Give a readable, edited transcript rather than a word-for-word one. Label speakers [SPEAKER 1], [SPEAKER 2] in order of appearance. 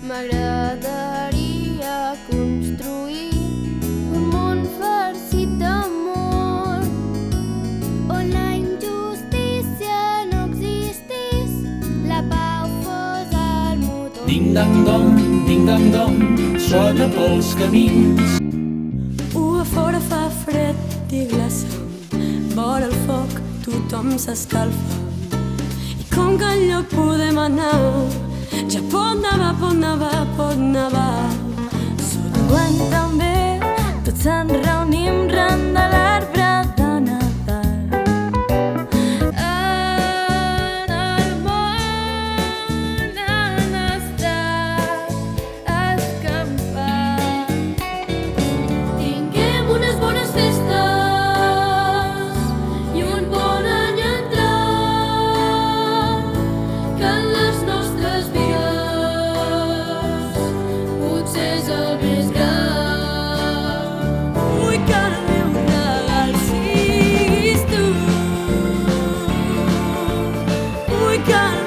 [SPEAKER 1] M'agradaria construir un món farcit d'amor, on la injustícia no existís, la pau fos el motor.
[SPEAKER 2] Ding dang dong, sona pels camins.
[SPEAKER 3] A fora fa fred i glaça, vora el foc tothom s'escalfa. I com que enlloc podem anar, ja pot nevar. Sota quan també tots ens reunim ran de l'arbre de Nadal.
[SPEAKER 1] En el món han estat escampant. Tinguem unes bones festes i un bon any entrat, que en les nostres vides potser és el més gran.
[SPEAKER 3] Vull que el meu regal siguis tu. Vull que el